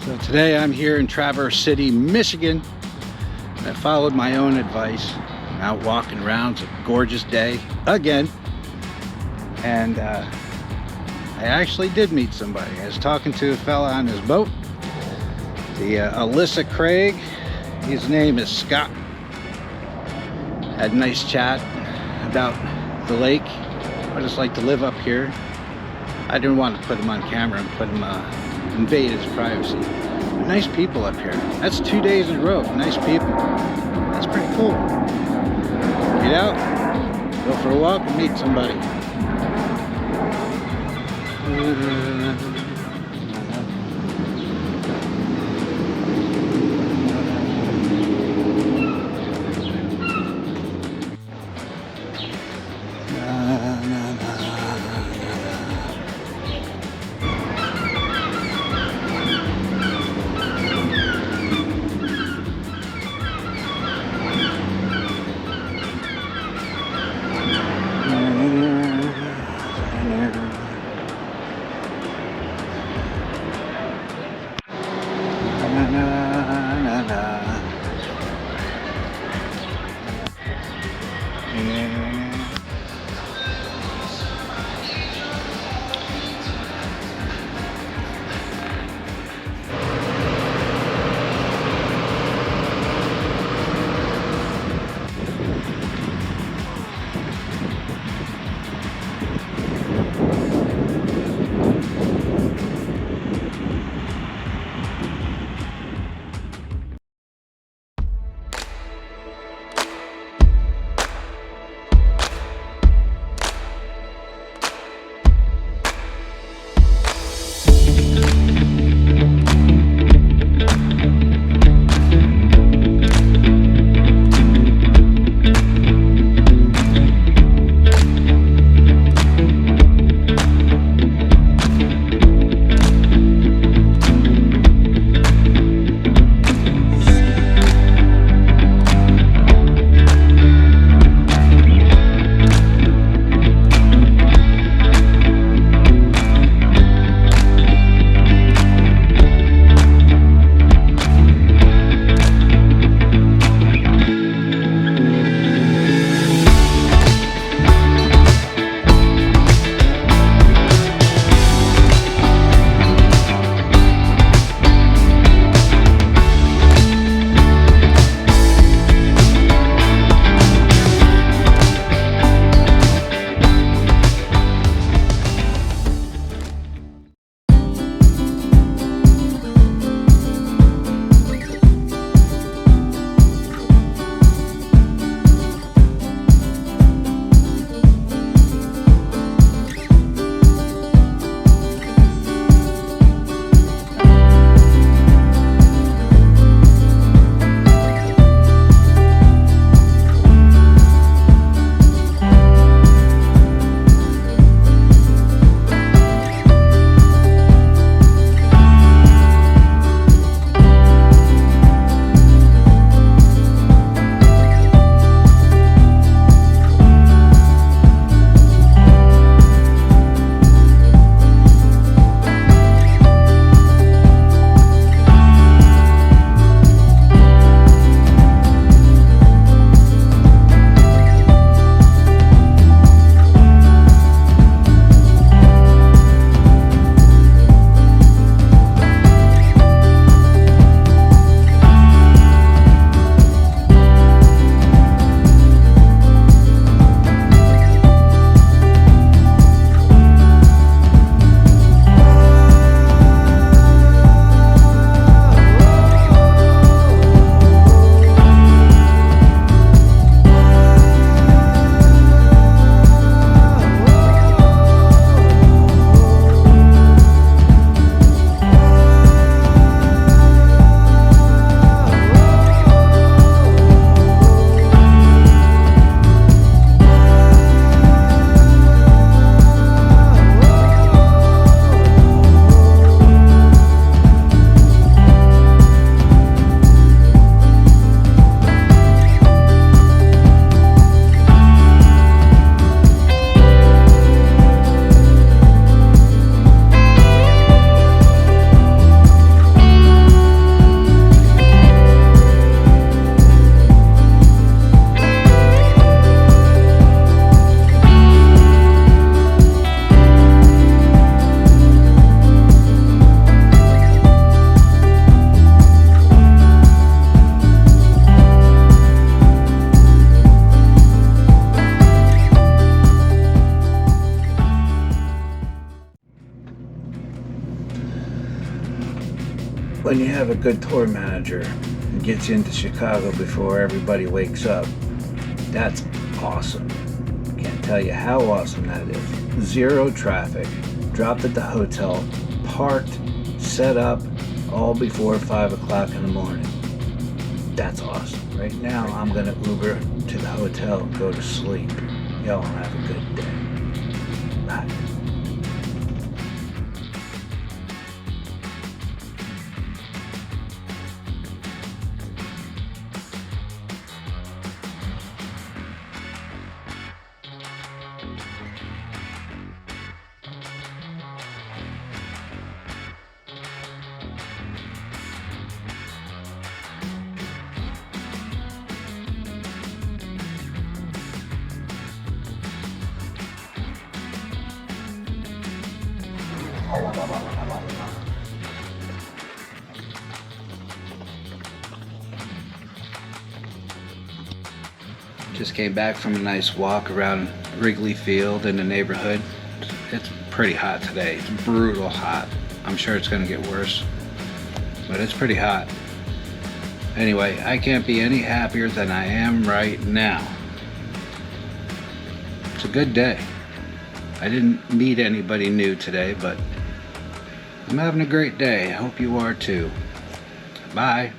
So today I'm here in Traverse City, Michigan. I followed my own advice. I'm out walking around. It's a gorgeous day again. And I actually did meet somebody. I was talking to a fella on his boat, the Alyssa Craig. His name is Scott. Had a nice chat about the lake, what it's like to live up here. I didn't want to put him on camera and put him invade his privacy. But nice people up here. That's 2 days in a row. Nice people. That's pretty cool. Get out, go for a walk, and meet somebody. When you have a good tour manager and gets you into Chicago before everybody wakes up, that's awesome. Can't tell you how awesome that is. Zero traffic, dropped at the hotel, parked, set up, all before 5 o'clock in the morning. That's awesome. Right now, I'm gonna Uber to the hotel and go to sleep. Y'all have a good day. Bye. Just came back from a nice walk around Wrigley Field in the neighborhood. It's pretty hot today. It's brutal hot. I'm sure it's gonna get worse, but it's pretty hot. Anyway, I can't be any happier than I am right now. It's a good day. I didn't meet anybody new today, but I'm having a great day. I hope you are too. Bye.